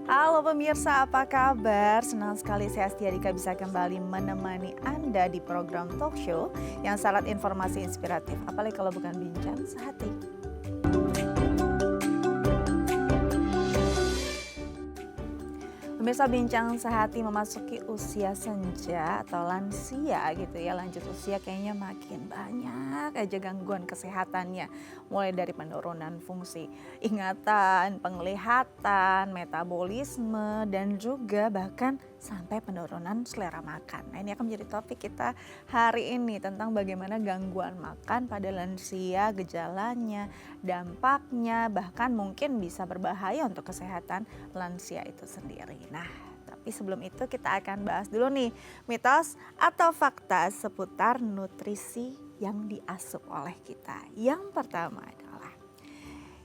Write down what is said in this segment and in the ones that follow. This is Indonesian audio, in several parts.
Halo pemirsa, apa kabar? Senang sekali saya Astia Dika bisa kembali menemani Anda di program talk show yang syarat informasi inspiratif. Apalagi kalau bukan bincang sehati. Pemirsa, bincang sehati memasuki usia senja atau lansia gitu ya. Lanjut usia kayaknya makin banyak aja gangguan kesehatannya. Mulai dari penurunan fungsi ingatan, penglihatan, metabolisme, dan juga bahkan sampai penurunan selera makan. Nah, ini akan menjadi topik kita hari ini tentang bagaimana gangguan makan pada lansia, gejalanya, dampaknya, bahkan mungkin bisa berbahaya untuk kesehatan lansia itu sendiri. Nah, tapi sebelum itu kita akan bahas dulu nih mitos atau fakta seputar nutrisi yang diasup oleh kita. Yang pertama adalah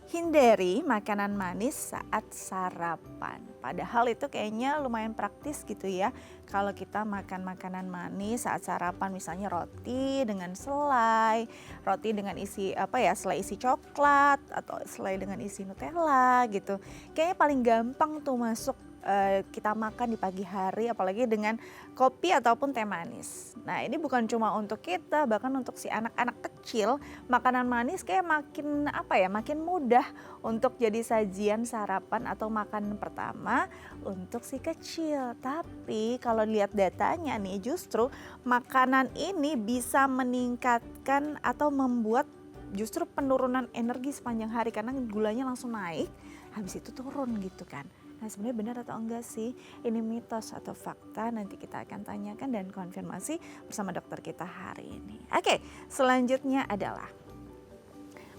hindari makanan manis saat sarapan. Padahal itu kayaknya lumayan praktis gitu ya. Kalau kita makan makanan manis saat sarapan, misalnya roti dengan selai, roti dengan isi selai isi coklat atau selai dengan isi Nutella gitu. Kayaknya paling gampang tuh masuk kita makan di pagi hari, apalagi dengan kopi ataupun teh manis. Nah, ini bukan cuma untuk kita, bahkan untuk si anak-anak kecil, makanan manis kayak makin mudah untuk jadi sajian sarapan atau makanan pertama untuk si kecil. Tapi kalau lihat datanya nih, justru makanan ini bisa meningkatkan atau membuat justru penurunan energi sepanjang hari karena gulanya langsung naik, habis itu turun gitu kan. Nah, sebenarnya benar atau enggak sih ini mitos atau fakta? Nanti kita akan tanyakan dan konfirmasi bersama dokter kita hari ini. Oke, selanjutnya adalah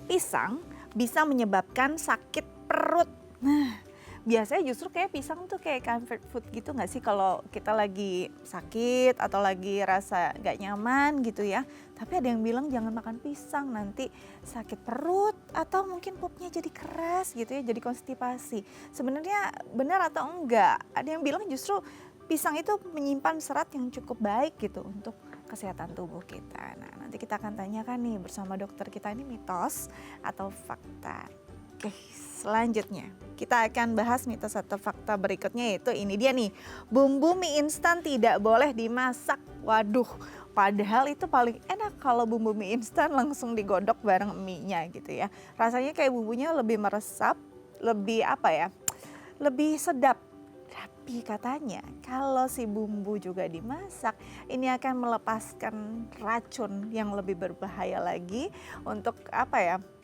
pisang bisa menyebabkan sakit perut. Nah, biasanya justru kayak pisang tuh kayak comfort food gitu gak sih kalau kita lagi sakit atau lagi rasa gak nyaman gitu ya. Tapi ada yang bilang jangan makan pisang, nanti sakit perut atau mungkin pupnya jadi keras gitu ya, jadi konstipasi. Sebenarnya benar atau enggak? Ada yang bilang justru pisang itu menyimpan serat yang cukup baik gitu untuk kesehatan tubuh kita. Nah, nanti kita akan tanyakan nih bersama dokter kita, ini mitos atau fakta. Oke, selanjutnya kita akan bahas mitos atau fakta berikutnya, yaitu ini dia nih. Bumbu mie instan tidak boleh dimasak. Waduh, padahal itu paling enak kalau bumbu mie instan langsung digodok bareng mie-nya gitu ya. Rasanya kayak bumbunya lebih meresap, lebih lebih sedap. Tapi katanya kalau si bumbu juga dimasak, ini akan melepaskan racun yang lebih berbahaya lagi untuk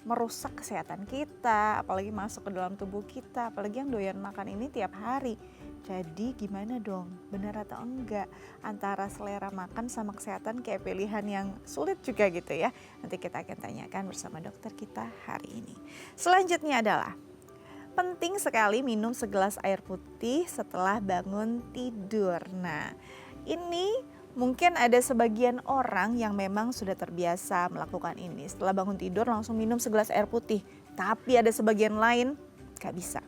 merusak kesehatan kita, apalagi masuk ke dalam tubuh kita, apalagi yang doyan makan ini tiap hari. Jadi gimana dong, benar atau enggak antara selera makan sama kesehatan, kayak pilihan yang sulit juga gitu ya. Nanti kita akan tanyakan bersama dokter kita hari ini. Selanjutnya adalah penting sekali minum segelas air putih setelah bangun tidur. Nah, ini mungkin ada sebagian orang yang memang sudah terbiasa melakukan ini. Setelah bangun tidur langsung minum segelas air putih. Tapi ada sebagian lain gak bisa.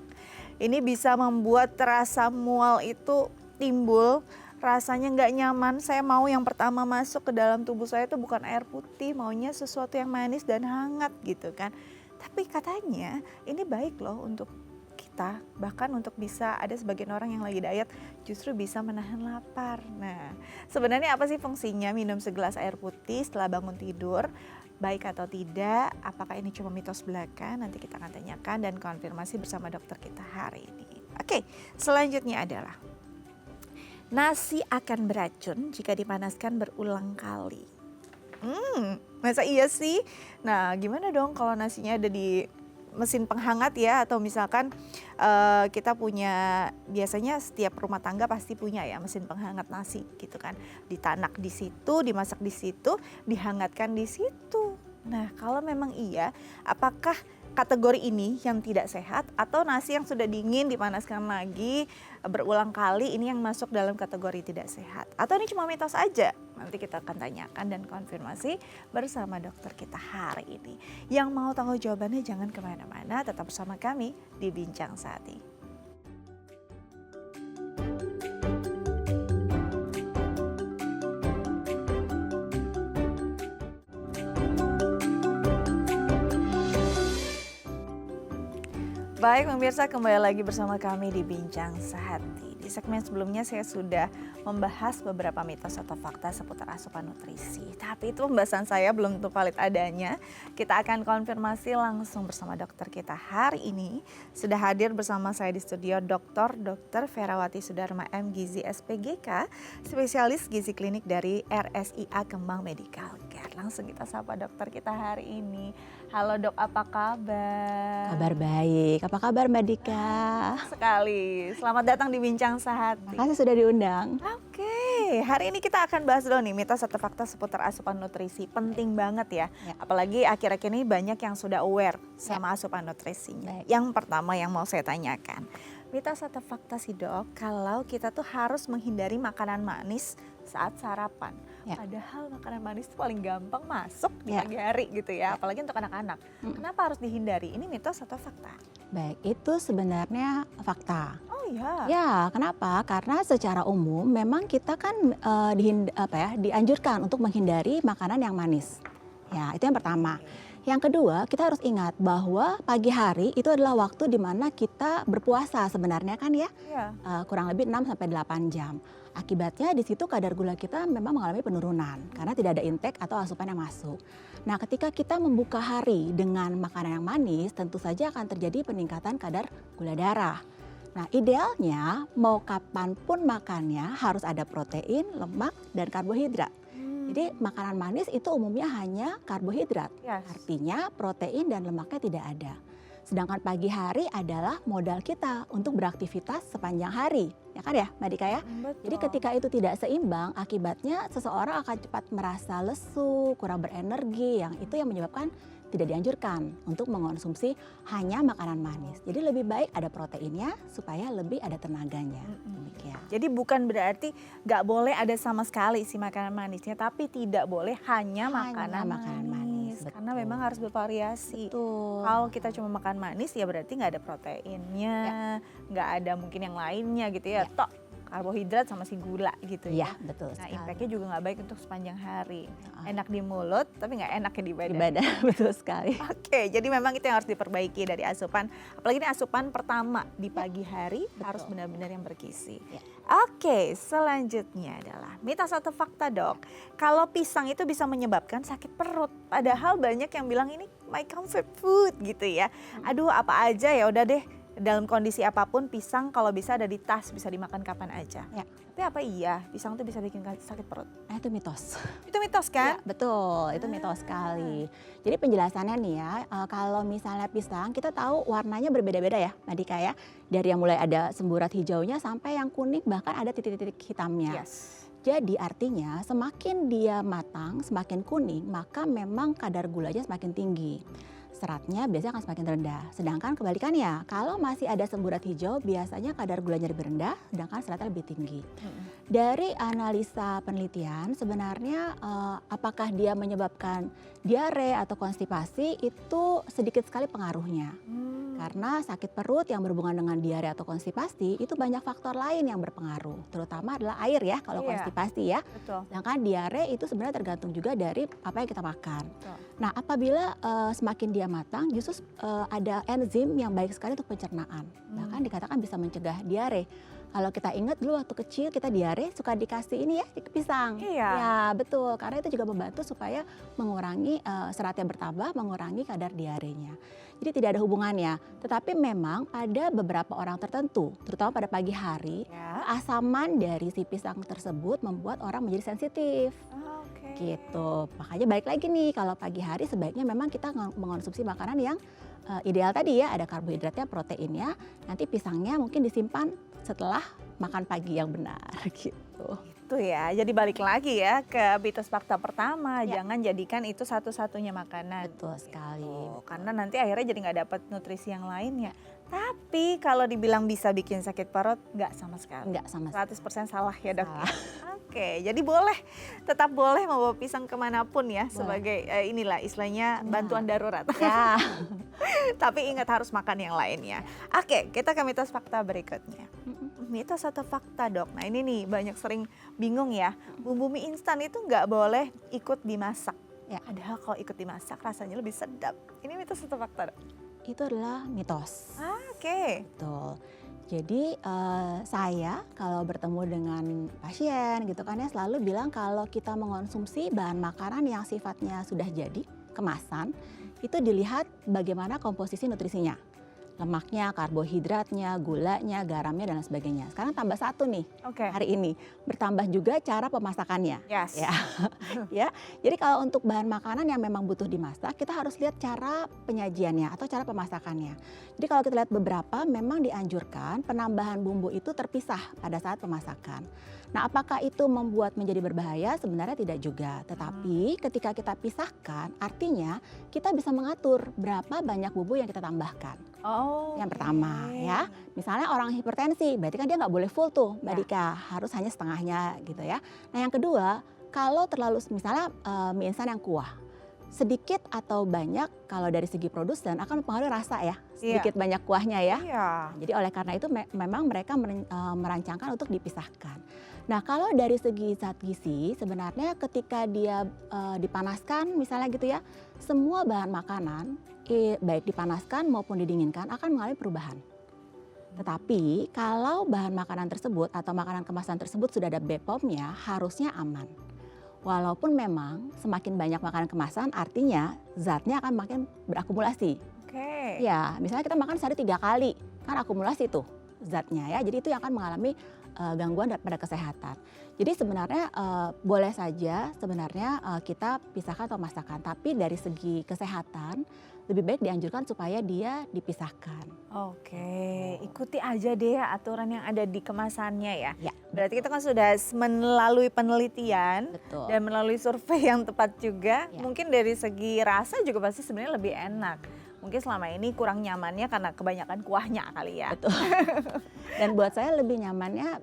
Ini bisa membuat rasa mual itu timbul. Rasanya gak nyaman. Saya mau yang pertama masuk ke dalam tubuh saya itu bukan air putih. Maunya sesuatu yang manis dan hangat gitu kan. Tapi katanya ini baik loh untuk kita, bahkan untuk bisa ada sebagian orang yang lagi diet justru bisa menahan lapar. Nah, sebenarnya apa sih fungsinya minum segelas air putih setelah bangun tidur? Baik atau tidak? Apakah ini cuma mitos belaka? Nanti kita akan tanyakan dan konfirmasi bersama dokter kita hari ini. Oke, selanjutnya adalah nasi akan beracun jika dipanaskan berulang kali. Masa iya sih? Nah, gimana dong kalau nasinya ada di mesin penghangat ya, atau misalkan kita punya, biasanya setiap rumah tangga pasti punya ya mesin penghangat nasi gitu kan. Ditanak di situ, dimasak di situ, dihangatkan di situ. Nah, kalau memang iya, apakah kategori ini yang tidak sehat atau nasi yang sudah dingin dipanaskan lagi berulang kali ini yang masuk dalam kategori tidak sehat? Atau ini cuma mitos aja? Nanti kita akan tanyakan dan konfirmasi bersama dokter kita hari ini. Yang mau tahu jawabannya jangan kemana-mana, tetap bersama kami di Bincang Sehati. Baik pemirsa, kembali lagi bersama kami di Bincang Sehati. Di segmen sebelumnya saya sudah membahas beberapa mitos atau fakta seputar asupan nutrisi. Tapi itu pembahasan saya belum tentu valid adanya. Kita akan konfirmasi langsung bersama dokter kita. Hari ini sudah hadir bersama saya di studio Dr. Ferawati Sudarma M. Gizi SPGK, spesialis gizi klinik dari RSIA Kemang Medical Care. Langsung kita sapa dokter kita hari ini. Halo dok, apa kabar? Kabar baik, apa kabar Mbak Dika? Sekali, selamat datang di Bincang Sehati. Makasih sudah diundang. Oke, hari ini kita akan bahas dulu nih mitos atau fakta seputar asupan nutrisi. Penting banget ya, apalagi akhir-akhir ini banyak yang sudah aware sama asupan nutrisinya. Yang pertama yang mau saya tanyakan, mitos atau fakta sih dok, kalau kita tuh harus menghindari makanan manis saat sarapan. Padahal makanan manis itu paling gampang masuk di pagi hari gitu ya, apalagi untuk anak-anak. Kenapa harus dihindari? Ini mitos atau fakta? Baik, itu sebenarnya fakta. Oh iya. Ya, kenapa? Karena secara umum memang kita kan dianjurkan untuk menghindari makanan yang manis. Ya, itu yang pertama. Yang kedua, kita harus ingat bahwa pagi hari itu adalah waktu di mana kita berpuasa sebenarnya kan ya. Kurang lebih 6-8 jam. Akibatnya di situ kadar gula kita memang mengalami penurunan karena tidak ada intake atau asupan yang masuk. Nah, ketika kita membuka hari dengan makanan yang manis, tentu saja akan terjadi peningkatan kadar gula darah. Nah, idealnya mau kapanpun makannya harus ada protein, lemak, dan karbohidrat. Jadi makanan manis itu umumnya hanya karbohidrat, artinya protein dan lemaknya tidak ada. Sedangkan pagi hari adalah modal kita untuk beraktivitas sepanjang hari, ya kan ya Mbak Dika ya? Betul. Jadi ketika itu tidak seimbang, akibatnya seseorang akan cepat merasa lesu, kurang berenergi, yang itu yang menyebabkan tidak dianjurkan untuk mengonsumsi hanya makanan manis. Jadi lebih baik ada proteinnya supaya lebih ada tenaganya. Demikian. Jadi bukan berarti nggak boleh ada sama sekali si makanan manisnya, tapi tidak boleh hanya makanan manis. Karena memang harus bervariasi. Betul. Kalau kita cuma makan manis ya berarti nggak ada proteinnya, nggak ada mungkin yang lainnya gitu ya. Tok karbohidrat sama si gula gitu ya. Betul. Nah, impactnya juga nggak baik untuk sepanjang hari. Enak di mulut, tapi nggak enak di badan. Di badan, betul sekali. Oke, jadi memang itu yang harus diperbaiki dari asupan. Apalagi ini asupan pertama di pagi hari harus benar-benar yang bergizi. Oke, selanjutnya adalah mitos atau fakta dok. Kalau pisang itu bisa menyebabkan sakit perut. Padahal banyak yang bilang ini my comfort food gitu ya. Aduh, apa aja ya udah deh. Dalam kondisi apapun pisang kalau bisa ada di tas, bisa dimakan kapan aja. Tapi apa iya pisang tuh bisa bikin sakit perut? Nah, itu mitos. Itu mitos kan? Ya, betul, itu mitos sekali. Jadi penjelasannya nih ya, kalau misalnya pisang kita tahu warnanya berbeda-beda ya Mbak Dika ya. Dari yang mulai ada semburat hijaunya sampai yang kuning bahkan ada titik-titik hitamnya. Jadi artinya semakin dia matang, semakin kuning, maka memang kadar gulanya semakin tinggi. Seratnya biasanya akan semakin rendah. Sedangkan kebalikannya, kalau masih ada semburat hijau biasanya kadar gulanya lebih rendah, sedangkan seratnya lebih tinggi. Dari analisa penelitian sebenarnya apakah dia menyebabkan diare atau konstipasi itu sedikit sekali pengaruhnya. Karena sakit perut yang berhubungan dengan diare atau konstipasi itu banyak faktor lain yang berpengaruh. Terutama adalah air ya kalau konstipasi ya. Sedangkan diare itu sebenarnya tergantung juga dari apa yang kita makan. Nah, apabila semakin dia matang justru ada enzim yang baik sekali untuk pencernaan. Bahkan dikatakan bisa mencegah diare. Kalau kita ingat dulu waktu kecil kita diare suka dikasih ini ya pisang. Ya betul, karena itu juga membantu supaya mengurangi seratnya bertambah, mengurangi kadar diarenya. Jadi tidak ada hubungannya. Tetapi memang pada beberapa orang tertentu, terutama pada pagi hari, keasaman dari si pisang tersebut membuat orang menjadi sensitif. Gitu. Makanya balik lagi nih, kalau pagi hari sebaiknya memang kita mengonsumsi makanan yang ideal tadi ya, ada karbohidratnya, proteinnya. Nanti pisangnya mungkin disimpan setelah makan pagi yang benar gitu. Itu ya, jadi balik lagi ya ke mitos fakta pertama, jangan jadikan itu satu-satunya makanan. Betul sekali. Karena nanti akhirnya jadi nggak dapat nutrisi yang lainnya. Tapi kalau dibilang bisa bikin sakit perut, nggak sama sekali. Nggak sama sekali. 100% salah ya dok. Oke, jadi boleh, tetap boleh membawa pisang kemanapun ya, sebagai inilah istilahnya bantuan darurat. Ya. Tapi ingat harus makan yang lainnya. Oke, kita ke mitos fakta berikutnya. Mitos atau fakta dok? Nah ini nih banyak sering bingung ya, bumbu mie instan itu nggak boleh ikut dimasak. Padahal kalau ikut dimasak rasanya lebih sedap. Ini mitos atau fakta dok? itu adalah mitos. Oke. Betul. Jadi saya kalau bertemu dengan pasien gitu kan ya selalu bilang kalau kita mengonsumsi bahan makanan yang sifatnya sudah jadi, kemasan, itu dilihat bagaimana komposisi nutrisinya. Lemaknya, karbohidratnya, gulanya, garamnya dan lain sebagainya. Sekarang tambah satu nih Oke. hari ini, bertambah juga cara pemasakannya. Yes. Ya. Ya. Jadi kalau untuk bahan makanan yang memang butuh dimasak, kita harus lihat cara penyajiannya atau cara pemasakannya. Jadi kalau kita lihat beberapa memang dianjurkan penambahan bumbu itu terpisah pada saat pemasakan. Nah, apakah itu membuat menjadi berbahaya? Sebenarnya tidak juga. Tetapi ketika kita pisahkan, artinya kita bisa mengatur berapa banyak bumbu yang kita tambahkan. Oh. Yang pertama ya, misalnya orang hipertensi, berarti kan dia nggak boleh full tuh Mbak Dika, harus hanya setengahnya gitu ya. Nah yang kedua, kalau terlalu misalnya mie instan yang kuah, sedikit atau banyak kalau dari segi produsen akan mempengaruhi rasa ya, sedikit banyak kuahnya ya. Iya. Jadi oleh karena itu memang mereka merancangkan untuk dipisahkan. Nah kalau dari segi zat gizi sebenarnya ketika dia dipanaskan misalnya gitu ya, semua bahan makanan baik dipanaskan maupun didinginkan akan mengalami perubahan. Tetapi kalau bahan makanan tersebut atau makanan kemasan tersebut sudah ada BPOM-nya harusnya aman. Walaupun memang semakin banyak makanan kemasan artinya zatnya akan makin berakumulasi. Oke. Ya, misalnya kita makan sehari 3 kali, kan akumulasi tuh zatnya ya. Jadi itu yang akan mengalami gangguan pada kesehatan. Jadi sebenarnya boleh saja sebenarnya kita pisahkan atau masakan, tapi dari segi kesehatan lebih baik dianjurkan supaya dia dipisahkan. Oke, ikuti aja deh aturan yang ada di kemasannya ya. Ya, Berarti kita kan sudah melalui penelitian betul. dan melalui survei yang tepat juga. Ya. Mungkin dari segi rasa juga pasti sebenarnya lebih enak. Mungkin selama ini kurang nyamannya karena kebanyakan kuahnya kali ya. Betul. Dan buat saya lebih nyamannya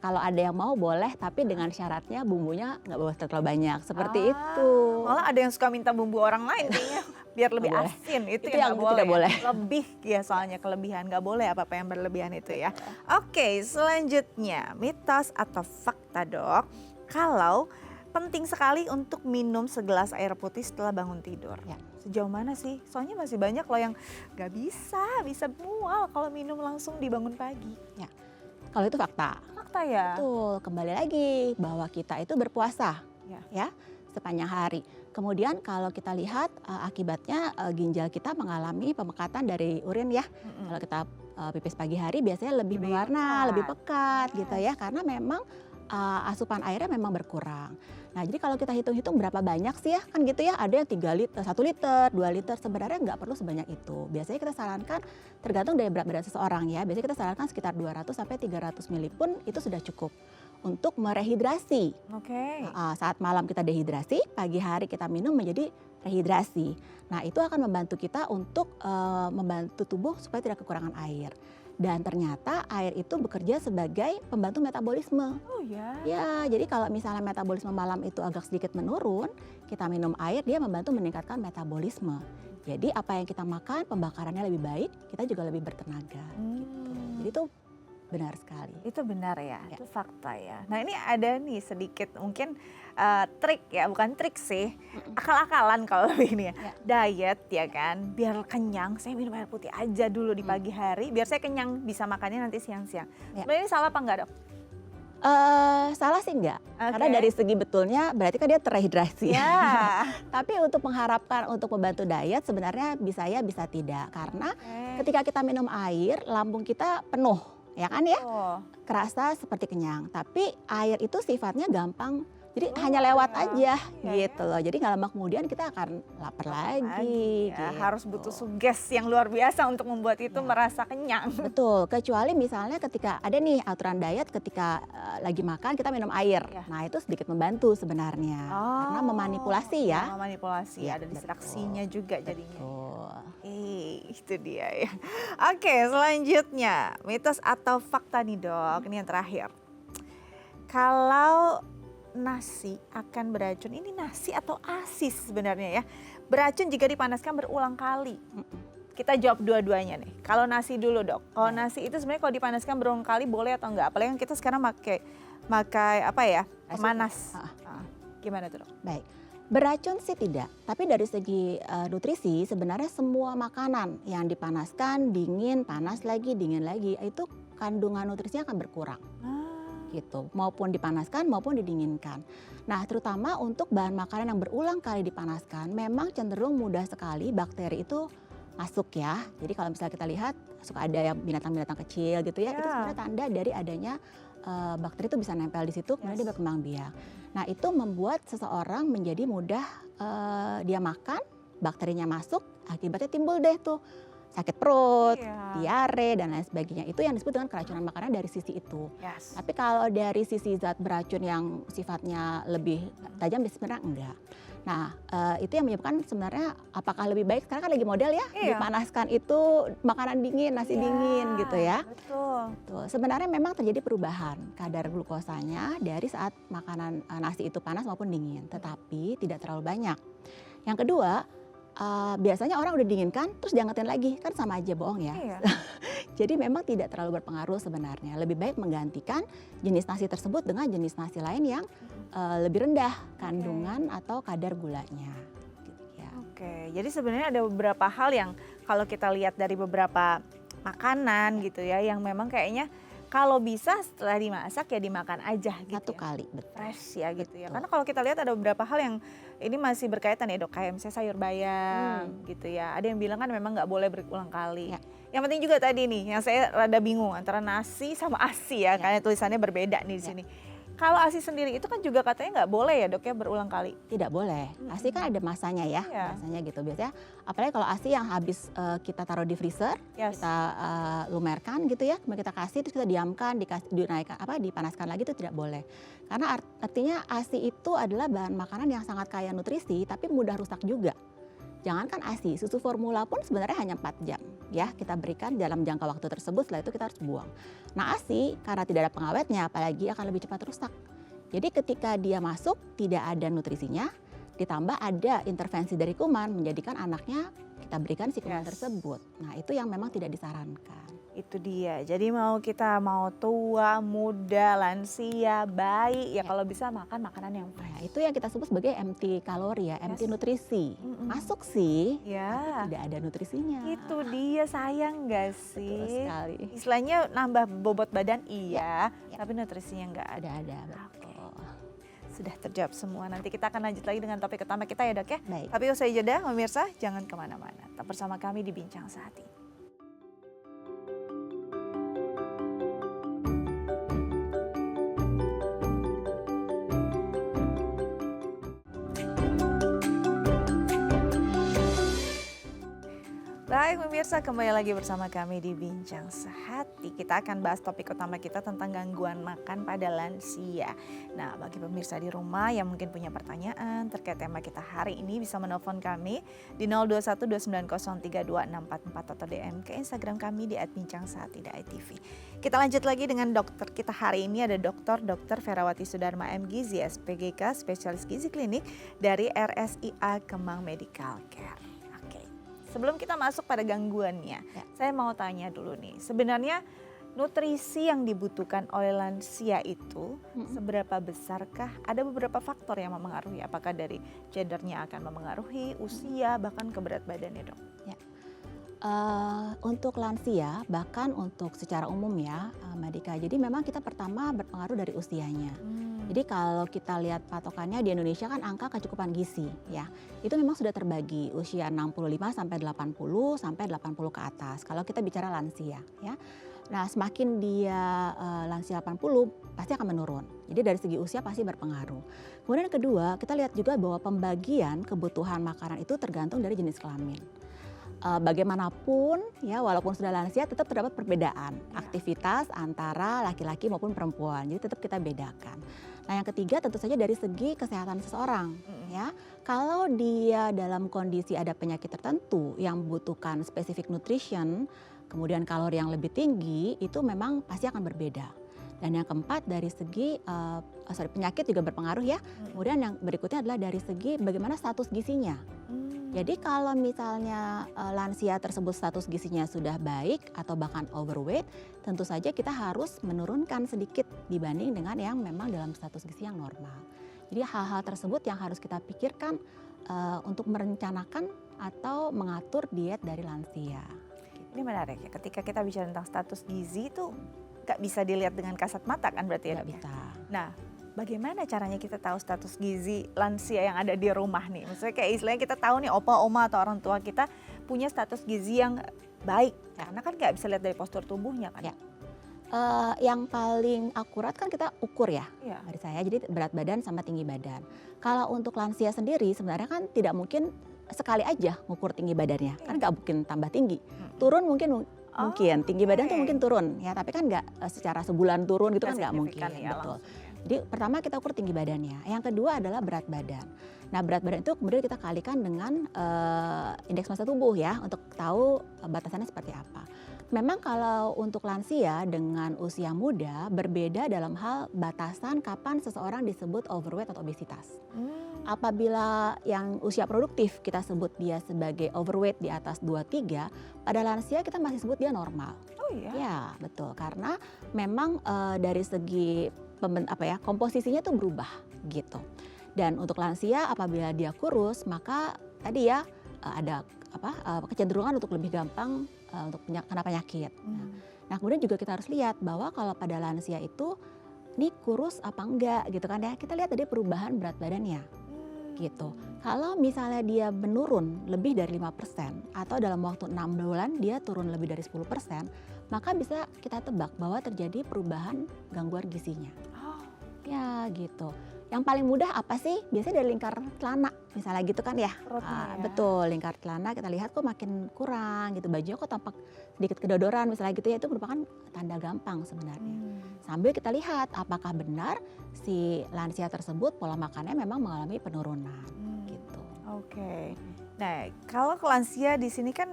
kalau ada yang mau boleh, tapi dengan syaratnya bumbunya nggak boleh terlalu banyak. Seperti itu. Malah ada yang suka minta bumbu orang lain kayaknya biar lebih Nggak boleh. asin. Itu Itu yang yang nggak tidak boleh. Lebih ya soalnya kelebihan, nggak boleh apa-apa yang berlebihan itu ya. Oke, selanjutnya mitos atau fakta dok, kalau penting sekali untuk minum segelas air putih setelah bangun tidur. Ya. Sejauh mana sih? Soalnya masih banyak loh yang nggak bisa mual kalau minum langsung dibangun pagi. Kalau itu fakta. Fakta ya? Betul, kembali lagi bahwa kita itu berpuasa ya sepanjang hari. Kemudian kalau kita lihat akibatnya ginjal kita mengalami pemekatan dari urin ya. Kalau kita pipis pagi hari biasanya lebih berwarna, pekat. lebih pekat gitu ya, karena memang asupan airnya memang berkurang. Nah jadi kalau kita hitung-hitung berapa banyak sih ya, kan gitu ya, ada yang 3 liter, 1 liter, 2 liter, sebenarnya nggak perlu sebanyak itu. Biasanya kita sarankan tergantung dari berat badan seseorang ya, biasanya kita sarankan sekitar 200 sampai 300 ml pun itu sudah cukup untuk merehidrasi. Oke. Saat malam kita dehidrasi, pagi hari kita minum menjadi rehidrasi. Nah itu akan membantu kita untuk membantu tubuh supaya tidak kekurangan air. Dan ternyata air itu bekerja sebagai pembantu metabolisme. Oh ya. Ya, jadi kalau misalnya metabolisme malam itu agak sedikit menurun, kita minum air, dia membantu meningkatkan metabolisme. Jadi apa yang kita makan, pembakarannya lebih baik, kita juga lebih bertenaga. Gitu. Jadi itu benar sekali. Itu benar ya, Ya. itu fakta ya. Nah ini ada nih sedikit mungkin trik ya, bukan trik sih, akal-akalan kalau lebih ini ya. Diet ya kan, biar kenyang saya minum air putih aja dulu di pagi hari, biar saya kenyang bisa makannya nanti siang-siang. Ya. Sebenarnya ini salah apa enggak dok? Salah sih enggak, karena Oke. dari segi betulnya berarti kan dia terhidrasi. Ya. Tapi untuk mengharapkan untuk membantu diet sebenarnya bisa ya bisa tidak, karena ketika kita minum air lambung kita penuh ya kan ya, Oh, kerasa seperti kenyang, tapi air itu sifatnya gampang, jadi Oh, hanya lewat ya. aja Iya, gitu loh. Jadi nggak lama kemudian kita akan lapar lagi. ya, Gitu. harus butuh suges yang luar biasa untuk membuat itu Ya. merasa kenyang. Betul, kecuali misalnya ketika ada nih aturan diet ketika lagi makan kita minum air. Ya. Nah itu sedikit membantu sebenarnya, karena memanipulasi ya. Memanipulasi, Ya, ada betul. distraksinya juga jadinya. Betul. Itu dia ya. Oke, selanjutnya mitos atau fakta nih dok, ini yang terakhir. Kalau nasi akan beracun, ini nasi atau asis sebenarnya ya? Beracun jika dipanaskan berulang kali. Kita jawab dua-duanya nih. Kalau nasi dulu dok, kalau nasi itu sebenarnya kalau dipanaskan berulang kali boleh atau enggak? Apalagi kan kita sekarang pakai apa ya, Rice pemanas. cooker. Gimana tuh dok? Baik. Beracun sih tidak, tapi dari segi nutrisi sebenarnya semua makanan yang dipanaskan, dingin, panas lagi, dingin lagi, itu kandungan nutrisinya akan berkurang Ah, gitu. Maupun dipanaskan maupun didinginkan. Nah, terutama untuk bahan makanan yang berulang kali dipanaskan, memang cenderung mudah sekali bakteri itu masuk ya. Jadi kalau misalnya kita lihat suka ada yang binatang-binatang kecil gitu ya, itu ya. sebenarnya tanda dari adanya bakteri itu bisa nempel di situ, kemudian dia Yes. berkembang biak. Nah, itu membuat seseorang menjadi mudah dia makan, bakterinya masuk, akibatnya timbul deh tuh sakit perut, Iya. diare dan lain sebagainya. Itu yang disebut dengan keracunan makanan dari sisi itu. Yes. Tapi kalau dari sisi zat beracun yang sifatnya lebih tajam sebenarnya enggak. Nah, itu yang menyebabkan sebenarnya apakah lebih baik sekarang kan lagi model ya, Iya. dipanaskan itu makanan dingin, nasi Iya, dingin gitu ya. betul. Tuh, sebenarnya memang terjadi perubahan kadar glukosanya dari saat makanan nasi itu panas maupun dingin, tetapi tidak terlalu banyak. Yang kedua, biasanya orang udah dinginkan terus diangetin lagi, kan sama aja bohong ya. Iya. Jadi memang tidak terlalu berpengaruh sebenarnya. Lebih baik menggantikan jenis nasi tersebut dengan jenis nasi lain yang lebih rendah kandungan atau kadar gulanya. Gitu ya. Oke, jadi sebenarnya ada beberapa hal yang kalau kita lihat dari beberapa makanan gitu ya, yang memang kayaknya kalau bisa setelah dimasak ya dimakan aja gitu Satu ya. kali, betul. Fresh ya gitu ya. Betul. Karena kalau kita lihat ada beberapa hal yang ini masih berkaitan ya dok, kayak misalnya sayur bayam gitu ya. Ada yang bilang kan memang nggak boleh berulang kali. Ya. Yang penting juga tadi nih, yang saya rada bingung antara nasi sama ASI ya, Ya. karena tulisannya berbeda nih di Ya. sini. Kalau ASI sendiri itu kan juga katanya nggak boleh ya dok ya berulang kali. Tidak boleh. ASI kan ada masanya ya, Iya. masanya gitu. Biasanya apalagi kalau ASI yang habis kita taruh di freezer, Yes. kita lumerkan gitu ya, kemudian kita kasih terus kita diamkan, dinaikkan dipanaskan lagi itu tidak boleh. Karena artinya ASI itu adalah bahan makanan yang sangat kaya nutrisi tapi mudah rusak juga. Jangankan ASI, susu formula pun sebenarnya hanya 4 jam ya kita berikan dalam jangka waktu tersebut, setelah itu kita harus buang. Nah, ASI karena tidak ada pengawetnya apalagi akan lebih cepat rusak. Jadi ketika dia masuk tidak ada nutrisinya, ditambah ada intervensi dari kuman menjadikan anaknya kita berikan si kuman Yes. tersebut. Nah, itu yang memang tidak disarankan. Itu dia. Jadi kita mau tua, muda, lansia, bayi, ya Ya. kalau bisa makan makanan yang fresh. Nah, itu yang kita sebut sebagai empty kalori ya, empty Yes. nutrisi. Mm-mm. Masuk sih, Ya, tapi tidak ada nutrisinya. itu dia, sayang gak Betul sih? sekali. Istilahnya nambah bobot badan iya, Ya. tapi nutrisinya nggak ada. Ada, Oke. betul. Sudah terjawab semua. Nanti kita akan lanjut lagi dengan topik utama kita ya dok ya. Baik. Tapi usai jeda, pemirsa jangan kemana-mana. Tetap bersama kami di Bincang Sehati. Baik pemirsa, kembali lagi bersama kami di Bincang Sehati. Kita akan bahas topik utama kita tentang gangguan makan pada lansia. Nah, bagi pemirsa di rumah yang mungkin punya pertanyaan terkait tema kita hari ini bisa menelpon kami di 0212903244 atau DM ke Instagram kami di @bincangsehati.tv. Kita lanjut lagi dengan dokter kita hari ini, ada Dr. Ferawati Sudarma MGizi, SPGK, spesialis gizi klinik dari RSIA Kemang Medical Care. Sebelum kita masuk pada gangguannya, Ya. saya mau tanya dulu nih, sebenarnya nutrisi yang dibutuhkan oleh lansia itu seberapa besarkah? Ada beberapa faktor yang mempengaruhi, apakah dari gendernya akan mempengaruhi, usia, bahkan keberat badannya dok? Untuk lansia, bahkan untuk secara umum ya Mbak Dika, jadi memang kita pertama berpengaruh dari usianya. Jadi kalau kita lihat patokannya di Indonesia kan angka kecukupan gizi ya. Itu memang sudah terbagi usia 65 sampai 80 sampai 80 ke atas. Kalau kita bicara lansia ya. Nah, semakin dia lansia 80 pasti akan menurun. Jadi dari segi usia pasti berpengaruh. Kemudian yang kedua, kita lihat juga bahwa pembagian kebutuhan makanan itu tergantung dari jenis kelamin. Bagaimanapun ya, walaupun sudah lansia tetap terdapat perbedaan aktivitas antara laki-laki maupun perempuan. Jadi tetap kita bedakan. Nah, yang ketiga tentu saja dari segi kesehatan seseorang ya. Kalau dia dalam kondisi ada penyakit tertentu yang membutuhkan spesifik nutrition, kemudian kalori yang lebih tinggi, itu memang pasti akan berbeda. Dan yang keempat dari segi penyakit juga berpengaruh ya. Kemudian yang berikutnya adalah dari segi bagaimana status gizinya. Jadi kalau misalnya lansia tersebut status gizinya sudah baik atau bahkan overweight, tentu saja kita harus menurunkan sedikit dibanding dengan yang memang dalam status gizi yang normal. Jadi hal-hal tersebut yang harus kita pikirkan untuk merencanakan atau mengatur diet dari lansia. Ini menarik ya, ketika kita bicara tentang status gizi itu nggak bisa dilihat dengan kasat mata kan berarti ya Nggak Dok ya? bisa. Nah, bagaimana caranya kita tahu status gizi lansia yang ada di rumah nih? Maksudnya kayak istilahnya kita tahu nih opa, oma atau orang tua kita punya status gizi yang baik. Karena kan nggak bisa lihat dari postur tubuhnya kan? Ya. Yang paling akurat kan kita ukur ya, Iya. dari saya. Jadi berat badan sama tinggi badan. Kalau untuk lansia sendiri sebenarnya kan tidak mungkin sekali aja ngukur tinggi badannya, kan nggak mungkin tambah tinggi. Turun mungkin mungkin tinggi badan tuh oke. mungkin turun ya, tapi kan nggak secara sebulan turun gitu Nggak kan nggak mungkin, signifikan ya betul. langsung ya. Jadi pertama kita ukur tinggi badannya, yang kedua adalah berat badan. Nah berat badan itu kemudian kita kalikan dengan indeks massa tubuh ya, untuk tahu batasannya seperti apa. Memang kalau untuk lansia dengan usia muda berbeda dalam hal batasan kapan seseorang disebut overweight atau obesitas. Apabila yang usia produktif kita sebut dia sebagai overweight di atas 23, pada lansia kita masih sebut dia normal. Oh iya? Ya, betul. Karena memang dari segi komposisinya tuh berubah gitu. Dan untuk lansia apabila dia kurus, maka tadi ya ada kecenderungan untuk lebih gampang untuk kena penyakit. Nah, kemudian juga kita harus lihat bahwa kalau pada lansia itu ini kurus apa enggak gitu kan ya. Kita lihat dari perubahan berat badannya gitu. Kalau misalnya dia menurun lebih dari 5% atau dalam waktu 6 bulan dia turun lebih dari 10%, maka bisa kita tebak bahwa terjadi perubahan gangguan gizinya. Oh, Ya gitu. Yang paling mudah apa sih? Biasanya dari lingkar celana misalnya gitu kan ya. perutnya ya. Betul, lingkar celana kita lihat kok makin kurang gitu. Bajunya kok tampak sedikit kedodoran misalnya gitu ya. Itu merupakan tanda gampang sebenarnya. Sambil kita lihat apakah benar si lansia tersebut pola makannya memang mengalami penurunan gitu. Oke. Nah, kalau ke lansia di sini kan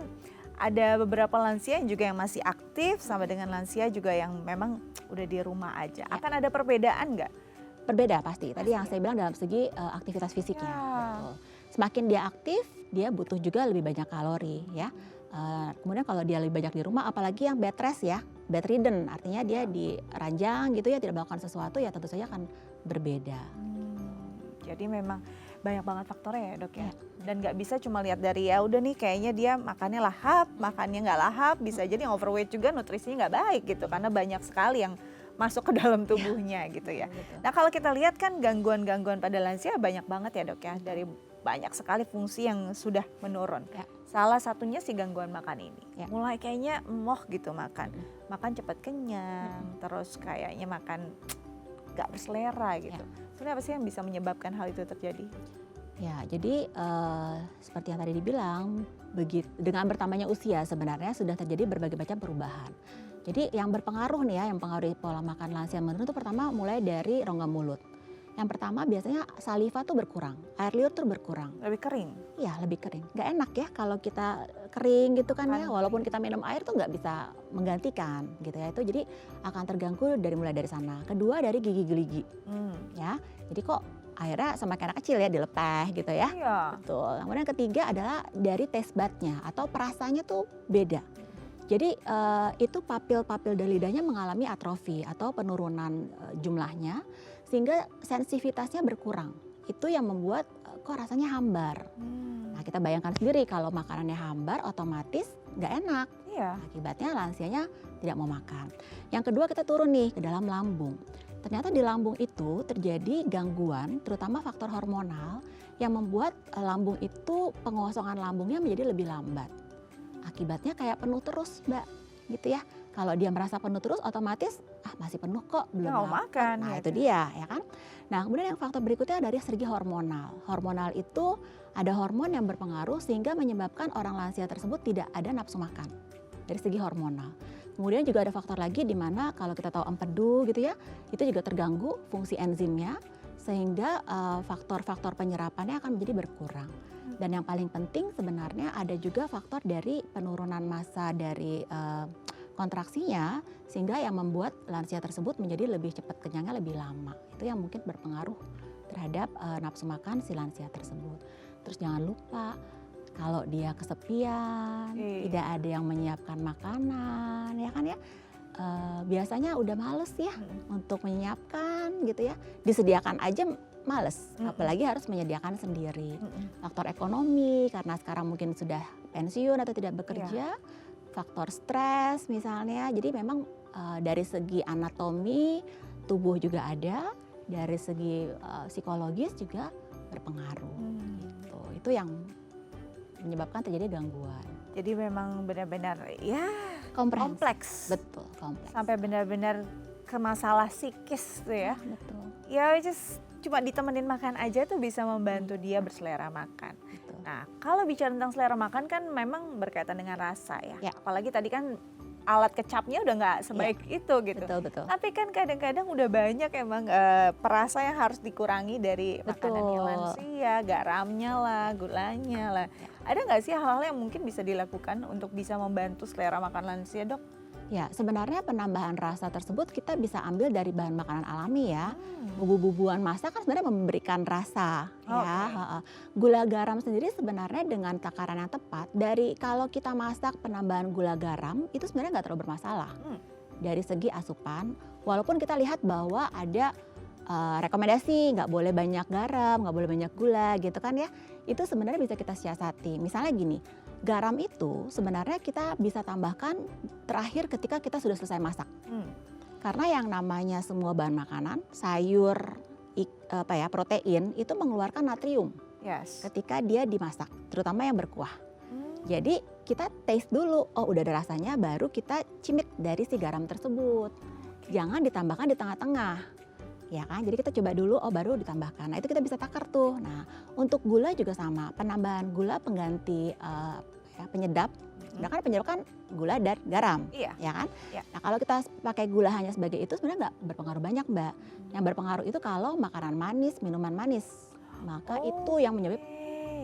ada beberapa lansia yang juga yang masih aktif sama dengan lansia juga yang memang udah di rumah aja. Ya. Akan ada perbedaan nggak? Berbeda pasti. Tadi yang Pasti. saya bilang dalam segi aktivitas fisiknya. Ya. Betul. Semakin dia aktif, dia butuh juga lebih banyak kalori ya. Kemudian kalau dia lebih banyak di rumah, apalagi yang bed rest ya, bedridden, artinya dia di ranjang gitu ya, tidak melakukan sesuatu ya tentu saja akan berbeda. Jadi memang banyak banget faktornya ya Dok ya. Ya. Dan nggak bisa cuma lihat dari ya udah nih kayaknya dia makannya lahap, makannya nggak lahap, bisa jadi yang overweight juga nutrisinya nggak baik gitu karena banyak sekali yang masuk ke dalam tubuhnya gitu ya. Betul. Nah kalau kita lihat kan gangguan-gangguan pada lansia banyak banget ya Dok ya, dari banyak sekali fungsi yang sudah menurun. Ya. Salah satunya si gangguan makan ini. Ya. Mulai kayaknya emoh gitu makan. Makan cepat kenyang, terus kayaknya makan gak berselera gitu. Sebenarnya apa sih yang bisa menyebabkan hal itu terjadi? Ya, jadi seperti yang tadi dibilang, dengan bertambahnya usia sebenarnya sudah terjadi berbagai macam perubahan. Jadi yang berpengaruh nih ya, yang mempengaruhi pola makan lansia menurun itu pertama mulai dari rongga mulut. Yang pertama biasanya saliva tuh berkurang, air liur tuh berkurang. Lebih kering? Iya, lebih kering. Nggak enak ya kalau kita kering gitu kan ya, Kan. walaupun kita minum air tuh nggak bisa menggantikan gitu ya. Itu jadi akan terganggu mulai dari sana. Kedua dari gigi geligi ya. Jadi kok airnya sama kayak anak kecil ya, dilepeh gitu ya. Iya. Betul. Kemudian ketiga adalah dari taste budnya atau perasanya tuh beda. Jadi itu papil-papil dari lidahnya mengalami atrofi atau penurunan jumlahnya sehingga sensitivitasnya berkurang. Itu yang membuat kok rasanya hambar. Nah kita bayangkan sendiri kalau makanannya hambar otomatis nggak enak. Iya. Akibatnya lansianya tidak mau makan. Yang kedua kita turun nih ke dalam lambung. Ternyata di lambung itu terjadi gangguan terutama faktor hormonal yang membuat lambung itu pengosongan lambungnya menjadi lebih lambat. Akibatnya kayak penuh terus Mbak gitu ya. Kalau dia merasa penuh terus otomatis masih penuh kok belum Nggak mau makan, Nah ya itu kan? dia ya kan. Nah kemudian yang faktor berikutnya dari segi hormonal. Hormonal itu ada hormon yang berpengaruh sehingga menyebabkan orang lansia tersebut tidak ada nafsu makan dari segi hormonal. Kemudian juga ada faktor lagi di mana kalau kita tahu empedu gitu ya, itu juga terganggu fungsi enzimnya sehingga faktor-faktor penyerapannya akan menjadi berkurang. Dan yang paling penting sebenarnya ada juga faktor dari penurunan massa dari kontraksinya sehingga yang membuat lansia tersebut menjadi lebih cepat kenyangnya lebih lama. Itu yang mungkin berpengaruh terhadap nafsu makan si lansia tersebut. Terus jangan lupa kalau dia kesepian, tidak ada yang menyiapkan makanan, ya kan ya. Biasanya udah males ya untuk menyiapkan gitu ya. Disediakan aja males, apalagi harus menyediakan sendiri. Mm-mm. Faktor ekonomi karena sekarang mungkin sudah pensiun atau tidak bekerja, faktor stres misalnya. Jadi memang dari segi anatomi tubuh juga ada, dari segi psikologis juga berpengaruh. Gitu. Itu yang menyebabkan terjadi gangguan. Jadi memang benar-benar ya Komprehensif. kompleks. Betul, kompleks. Sampai benar-benar ke masalah psikis tuh ya. Betul. Ya just cuma ditemenin makan aja tuh bisa membantu dia berselera makan. Betul. Nah, kalau bicara tentang selera makan kan memang berkaitan dengan rasa ya. Ya. Apalagi tadi kan alat kecapnya udah nggak sebaik itu gitu. Betul. Tapi kan kadang-kadang udah banyak emang perasa yang harus dikurangi dari makanannya Betul. lansia, garamnya lah, gulanya lah. Ada nggak sih hal-hal yang mungkin bisa dilakukan untuk bisa membantu selera makan lansia, Dok? Ya, sebenarnya penambahan rasa tersebut kita bisa ambil dari bahan makanan alami ya. Bubu-bubuan masak kan sebenarnya memberikan rasa ya. Oke. Gula garam sendiri sebenarnya dengan takaran yang tepat, dari kalau kita masak penambahan gula garam itu sebenarnya nggak terlalu bermasalah. Dari segi asupan, walaupun kita lihat bahwa ada rekomendasi nggak boleh banyak garam, nggak boleh banyak gula gitu kan ya. Itu sebenarnya bisa kita siasati. Misalnya gini, garam itu sebenarnya kita bisa tambahkan terakhir ketika kita sudah selesai masak. Karena yang namanya semua bahan makanan, sayur, protein itu mengeluarkan natrium Yes. ketika dia dimasak, terutama yang berkuah. Jadi kita taste dulu, oh udah ada rasanya, baru kita cimit dari si garam tersebut. Jangan ditambahkan di tengah-tengah. Ya kan, jadi kita coba dulu, oh baru ditambahkan. Nah itu kita bisa takar tuh. Nah untuk gula juga sama, penambahan gula pengganti penyedap. Sedangkan penyedap kan gula dan garam, Iya. ya kan? Iya. Nah kalau kita pakai gula hanya sebagai itu sebenarnya nggak berpengaruh banyak, Mbak. Yang berpengaruh itu kalau makanan manis, minuman manis. Maka itu yang menyebabkan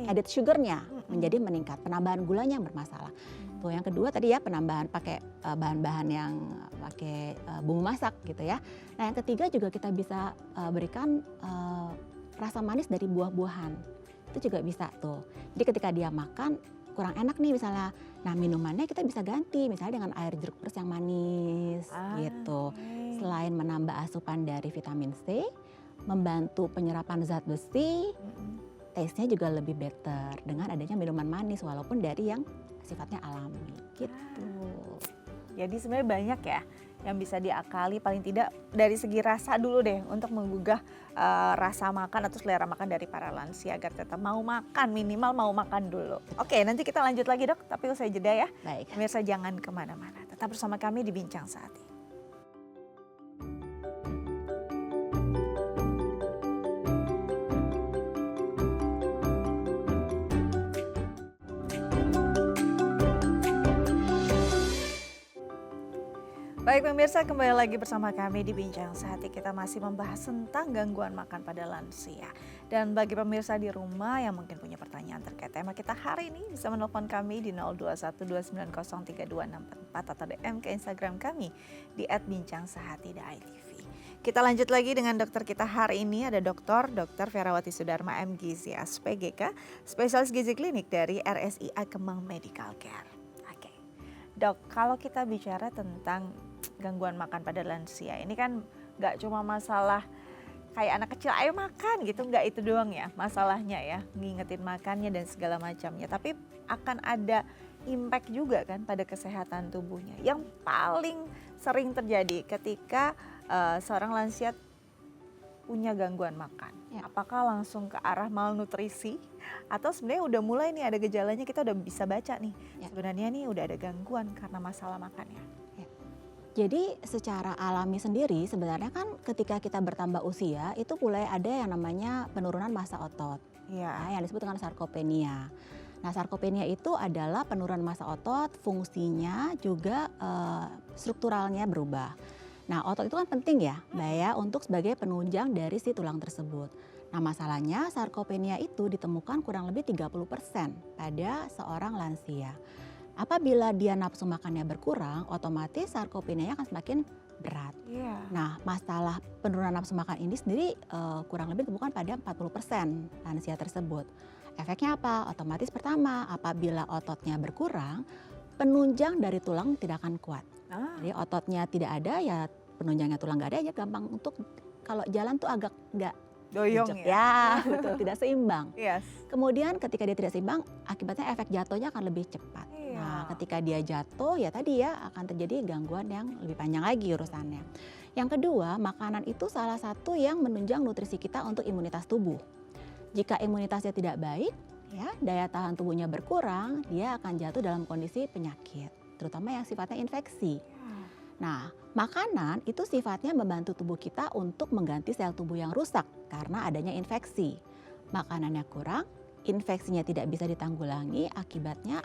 added sugarnya menjadi meningkat, penambahan gulanya yang bermasalah. Tuh yang kedua tadi ya penambahan pakai bahan-bahan yang pakai bumbu masak gitu ya. Nah yang ketiga juga kita bisa berikan rasa manis dari buah-buahan. Itu juga bisa tuh. Jadi ketika dia makan kurang enak nih misalnya, nah minumannya kita bisa ganti misalnya dengan air jeruk pers yang manis gitu. Selain menambah asupan dari vitamin C, membantu penyerapan zat besi, taste-nya juga lebih better dengan adanya minuman manis walaupun dari yang sifatnya alami gitu. Jadi sebenarnya banyak ya yang bisa diakali, paling tidak dari segi rasa dulu deh untuk menggugah rasa makan atau selera makan dari para lansia agar tetap mau makan, minimal mau makan dulu. Oke, nanti kita lanjut lagi, Dok, tapi usai jeda ya. Baik. Pemirsa jangan kemana-mana, tetap bersama kami di Bincang Saat ini. Baik pemirsa, kembali lagi bersama kami di Bincang Sehati. Kita masih membahas tentang gangguan makan pada lansia. Dan bagi pemirsa di rumah yang mungkin punya pertanyaan terkait tema kita hari ini, bisa menelpon kami di 0212903264 atau DM ke Instagram kami di @bincangsehati.itv. Kita lanjut lagi dengan dokter kita hari ini, ada Dr. Ferawati Sudarma MGizi SPGK, spesialis gizi klinik dari RSIA Kemang Medical Care. Oke, Dok, kalau kita bicara tentang gangguan makan pada lansia, ini kan nggak cuma masalah kayak anak kecil ayo makan gitu, nggak itu doang ya masalahnya ya, ngingetin makannya dan segala macamnya, tapi akan ada impact juga kan pada kesehatan tubuhnya. Yang paling sering terjadi ketika seorang lansia punya gangguan makan, apakah langsung ke arah malnutrisi atau sebenarnya udah mulai nih ada gejalanya, kita udah bisa baca nih sebenarnya nih udah ada gangguan karena masalah makannya. Jadi secara alami sendiri sebenarnya kan ketika kita bertambah usia itu mulai ada yang namanya penurunan massa otot, yang disebut dengan sarkopenia. Nah sarkopenia itu adalah penurunan massa otot, fungsinya juga strukturalnya berubah. Nah otot itu kan penting ya Mbak ya untuk sebagai penunjang dari si tulang tersebut. Nah masalahnya sarkopenia itu ditemukan kurang lebih 30% pada seorang lansia. Apabila dia nafsu makannya berkurang, otomatis sarkopenianya akan semakin berat. Nah masalah penurunan nafsu makan ini sendiri kurang lebih ditemukan pada 40% lansia tersebut. Efeknya apa? Otomatis pertama apabila ototnya berkurang, penunjang dari tulang tidak akan kuat. Jadi ototnya tidak ada ya penunjangnya tulang nggak ada ya gampang untuk kalau jalan tuh agak nggak Doyong pijak. ya. Ya, betul, tidak seimbang. Yes. Kemudian ketika dia tidak seimbang, akibatnya efek jatuhnya akan lebih cepat. Iya. Nah, ketika dia jatuh, ya tadi ya akan terjadi gangguan yang lebih panjang lagi urusannya. Yang kedua, makanan itu salah satu yang menunjang nutrisi kita untuk imunitas tubuh. Jika imunitasnya tidak baik, ya daya tahan tubuhnya berkurang, dia akan jatuh dalam kondisi penyakit, terutama yang sifatnya infeksi. Nah, makanan itu sifatnya membantu tubuh kita untuk mengganti sel tubuh yang rusak karena adanya infeksi. Makanannya kurang, infeksinya tidak bisa ditanggulangi, akibatnya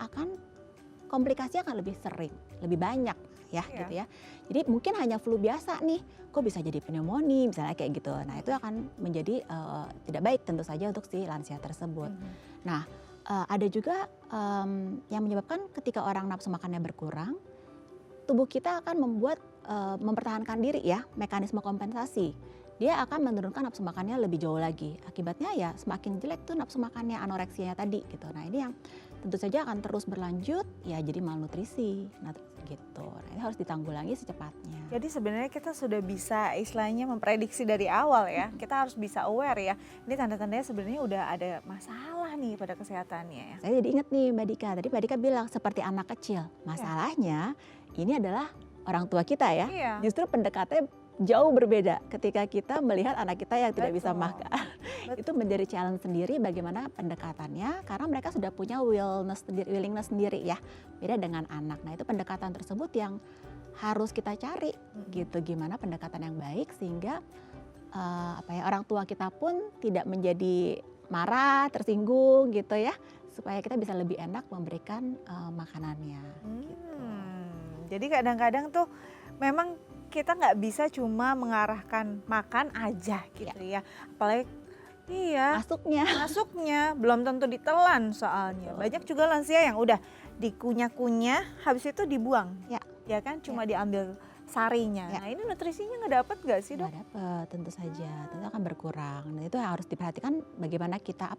komplikasi akan lebih sering, lebih banyak ya Iya. gitu ya. Jadi mungkin hanya flu biasa nih, kok bisa jadi pneumonia misalnya kayak gitu. Nah, itu akan menjadi tidak baik tentu saja untuk si lansia tersebut. Nah, ada juga yang menyebabkan ketika orang nafsu makannya berkurang, tubuh kita akan mempertahankan diri ya, mekanisme kompensasi. Dia akan menurunkan nafsu makannya lebih jauh lagi. Akibatnya ya semakin jelek tuh nafsu makannya, anoreksianya tadi gitu. Nah, ini yang tentu saja akan terus berlanjut ya jadi malnutrisi. Nah, gitu. Nah, ini harus ditanggulangi secepatnya. Jadi sebenarnya kita sudah bisa istilahnya memprediksi dari awal ya. Kita harus bisa aware ya. Ini tanda-tandanya sebenarnya udah ada masalah nih pada kesehatannya ya. Saya jadi ingat nih Mbak Dika, tadi Mbak Dika bilang seperti anak kecil. Masalahnya ini adalah orang tua kita ya. Iya. Justru pendekatannya jauh berbeda ketika kita melihat anak kita yang tidak bisa Betul. makan. Betul. Itu menjadi challenge sendiri bagaimana pendekatannya karena mereka sudah punya willingness sendiri ya. Beda dengan anak. Nah, itu pendekatan tersebut yang harus kita cari gitu, gimana pendekatan yang baik sehingga orang tua kita pun tidak menjadi marah, tersinggung gitu ya, supaya kita bisa lebih enak memberikan makanannya. Gitu. Jadi kadang-kadang tuh memang kita nggak bisa cuma mengarahkan makan aja gitu ya. Apalagi masuknya belum tentu ditelan soalnya. Betul. Banyak juga lansia yang udah dikunyah-kunyah habis itu dibuang. Ya kan cuma diambil sarinya. Nah, ini nutrisinya nggak dapat nggak sih, Dok? Nggak dapat, tentu saja, tentu akan berkurang. Dan itu harus diperhatikan bagaimana kita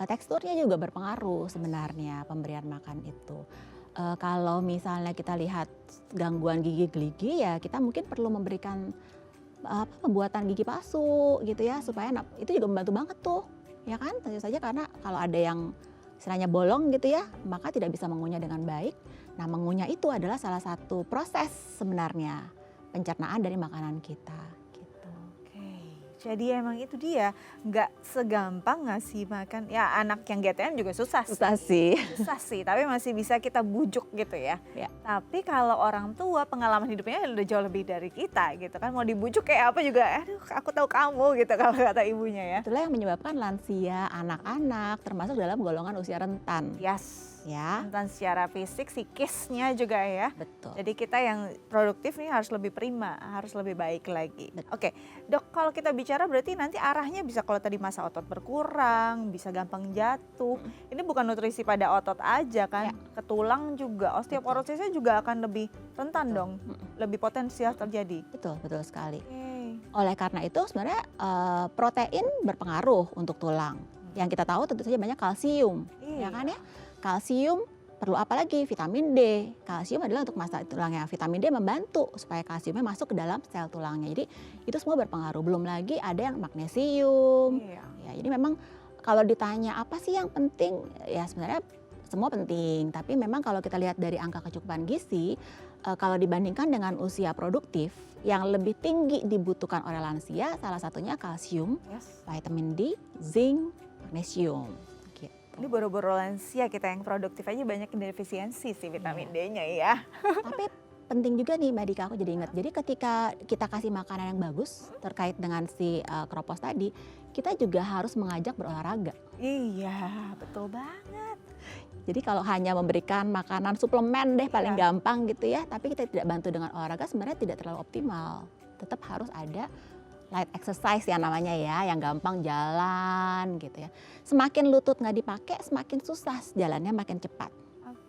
teksturnya juga berpengaruh sebenarnya pemberian makan itu. Kalau misalnya kita lihat gangguan gigi geligi ya kita mungkin perlu memberikan pembuatan gigi palsu gitu ya supaya itu juga membantu banget tuh ya kan, tentu saja karena kalau ada yang istilahnya bolong gitu ya maka tidak bisa mengunyah dengan baik. Nah, mengunyah itu adalah salah satu proses sebenarnya pencernaan dari makanan kita gitu. Jadi emang itu dia, nggak segampang ngasih makan. Ya anak yang GTM juga susah sih. Susah sih, tapi masih bisa kita bujuk gitu ya. Tapi kalau orang tua pengalaman hidupnya udah jauh lebih dari kita gitu kan. Mau dibujuk kayak apa juga, aduh aku tahu kamu gitu kalau kata ibunya ya. Itulah yang menyebabkan lansia, anak-anak termasuk dalam golongan usia rentan. Yes. Ya. Rentan secara fisik, psikisnya juga ya. Betul. Jadi kita yang produktif nih harus lebih prima, harus lebih baik lagi. Betul. Oke, Dok, kalau kita bicara berarti nanti arahnya bisa kalau tadi masa otot berkurang, bisa gampang jatuh. Ini bukan nutrisi pada otot aja kan, ke tulang juga. Osteoporosisnya juga akan lebih rentan dong, lebih potensial terjadi. Betul sekali. Oleh karena itu sebenarnya protein berpengaruh untuk tulang. Yang kita tahu tentu saja banyak kalsium, ya kan ya. Kalsium perlu apa lagi? Vitamin D. Kalsium adalah untuk masa tulangnya. Vitamin D membantu supaya kalsiumnya masuk ke dalam sel tulangnya. Jadi itu semua berpengaruh. Belum lagi ada yang magnesium. Ya, jadi memang kalau ditanya apa sih yang penting? Ya sebenarnya semua penting. Tapi memang kalau kita lihat dari angka kecukupan gizi, kalau dibandingkan dengan usia produktif, yang lebih tinggi dibutuhkan oleh lansia salah satunya kalsium, vitamin D, zinc, magnesium. Ini boro-boro lansia kita yang produktif aja banyak defisiensi sih vitamin D-nya ya. Tapi penting juga nih Mbak Dika, aku jadi ingat. Jadi ketika kita kasih makanan yang bagus terkait dengan si kropos tadi, kita juga harus mengajak berolahraga. Iya, betul banget. Jadi kalau hanya memberikan makanan suplemen deh paling gampang gitu ya, tapi kita tidak bantu dengan olahraga sebenarnya tidak terlalu optimal. Tetap harus ada light exercise ya namanya ya, yang gampang jalan gitu ya. Semakin lutut nggak dipakai, semakin susah jalannya makin cepat.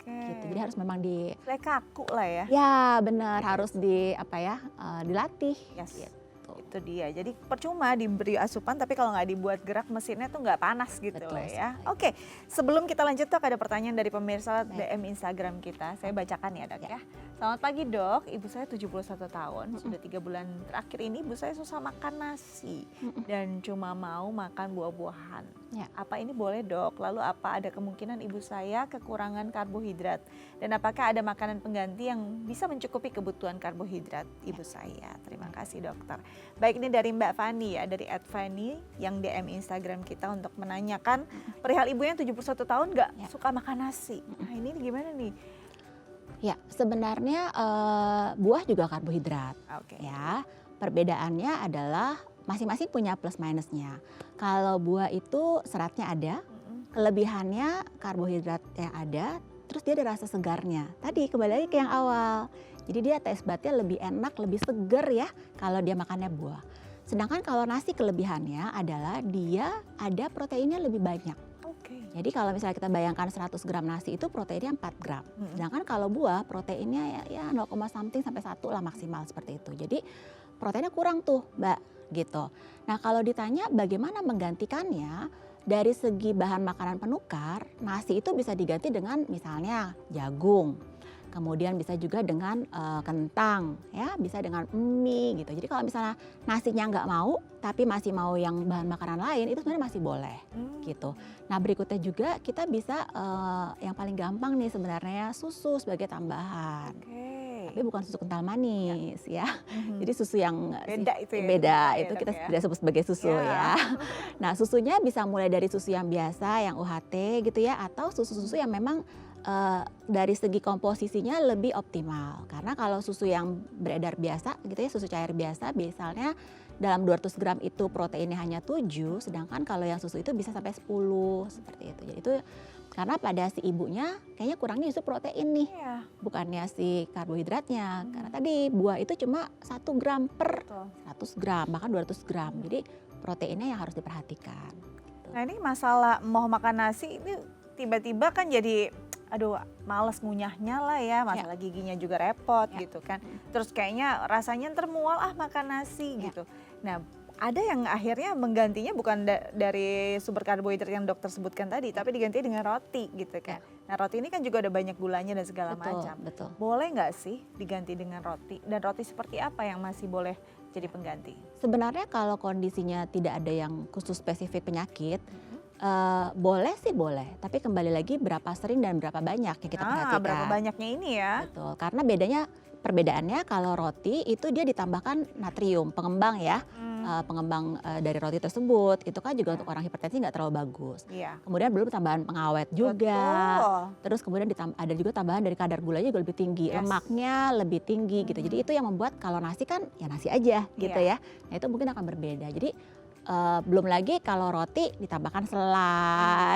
Gitu. Jadi harus memang kayak kaku lah ya. Ya benar, harus dilatih. Gitu. Itu dia. Jadi percuma diberi asupan tapi kalau nggak dibuat gerak mesinnya tuh nggak panas gitu Betul loh ya. sekali. Oke, sebelum kita lanjut Dok ada pertanyaan dari pemirsa Baik. DM Instagram kita. Saya bacakan ya Dok Ya. ya. Selamat pagi Dok, ibu saya 71 tahun. Sudah 3 bulan terakhir ini ibu saya susah makan nasi dan cuma mau makan buah-buahan. Ya. Apa ini boleh Dok? Lalu apa ada kemungkinan ibu saya kekurangan karbohidrat? Dan apakah ada makanan pengganti yang bisa mencukupi kebutuhan karbohidrat ibu saya? Terima kasih dokter. Baik, ini dari Mbak Fani ya, dari @Fani yang DM Instagram kita untuk menanyakan perihal ibu yang 71 tahun nggak Ya. suka makan nasi. Nah ini gimana nih? Ya, sebenarnya buah juga karbohidrat. Oke. Ya, perbedaannya adalah masing-masing punya plus minusnya. Kalau buah itu seratnya ada, kelebihannya karbohidratnya ada, terus dia ada rasa segarnya. Tadi kembali lagi ke yang awal. Jadi dia taste budnya lebih enak, lebih seger ya kalau dia makannya buah. Sedangkan kalau nasi kelebihannya adalah dia ada proteinnya lebih banyak. Oke. Jadi kalau misalnya kita bayangkan 100 gram nasi itu proteinnya 4 gram. Sedangkan kalau buah proteinnya ya 0, something sampai 1 lah maksimal seperti itu. Jadi proteinnya kurang tuh Mbak gitu. Nah kalau ditanya bagaimana menggantikannya, dari segi bahan makanan penukar, nasi itu bisa diganti dengan misalnya jagung. Kemudian bisa juga dengan kentang, ya bisa dengan mie gitu. Jadi kalau misalnya nasinya nggak mau, tapi masih mau yang bahan makanan lain, itu sebenarnya masih boleh gitu. Nah berikutnya juga kita bisa yang paling gampang nih sebenarnya susu sebagai tambahan. Oke. Tapi bukan susu kental manis ya. Jadi susu yang Beda itu ya, beda bentuknya ya, itu Dok, kita ya? tidak sebut sebagai susu Ya. ya. Nah susunya bisa mulai dari susu yang biasa, yang UHT gitu ya, atau susu-susu yang memang dari segi komposisinya lebih optimal. Karena kalau susu yang beredar biasa gitu ya, susu cair biasa misalnya dalam 200 gram itu proteinnya hanya 7, sedangkan kalau yang susu itu bisa sampai 10 seperti itu. Jadi itu karena pada si ibunya kayaknya kurangnya justru protein nih, Iya, bukannya si karbohidratnya. Karena tadi buah itu cuma 1 gram per betul. 100 gram, bahkan 200 gram. Jadi proteinnya yang harus diperhatikan. Nah ini masalah mau makan nasi ini tiba-tiba kan jadi aduh males ngunyahnya lah ya, masalah giginya juga repot gitu kan. Terus kayaknya rasanya termual makan nasi gitu. Nah ada yang akhirnya menggantinya bukan dari sumber karbohidrat yang dokter sebutkan tadi, tapi diganti dengan roti gitu kan. Nah roti ini kan juga ada banyak gulanya dan segala macam. Betul. Boleh nggak sih diganti dengan roti? Dan roti seperti apa yang masih boleh jadi pengganti? Sebenarnya kalau kondisinya tidak ada yang khusus spesifik penyakit, boleh sih boleh. Tapi kembali lagi berapa sering dan berapa banyak yang kita perhatikan. Berapa banyaknya ini ya? Betul, karena perbedaannya kalau roti itu dia ditambahkan natrium, pengembang ya. Pengembang dari roti tersebut, itu kan juga untuk orang hipertensi nggak terlalu bagus. Iya. Kemudian belum tambahan pengawet juga. Betul. Terus kemudian ada juga tambahan dari kadar gulanya juga lebih tinggi, Yes. lemaknya lebih tinggi gitu. Jadi itu yang membuat kalau nasi kan ya nasi aja gitu ya. Nah itu mungkin akan berbeda. Jadi belum lagi kalau roti ditambahkan selai,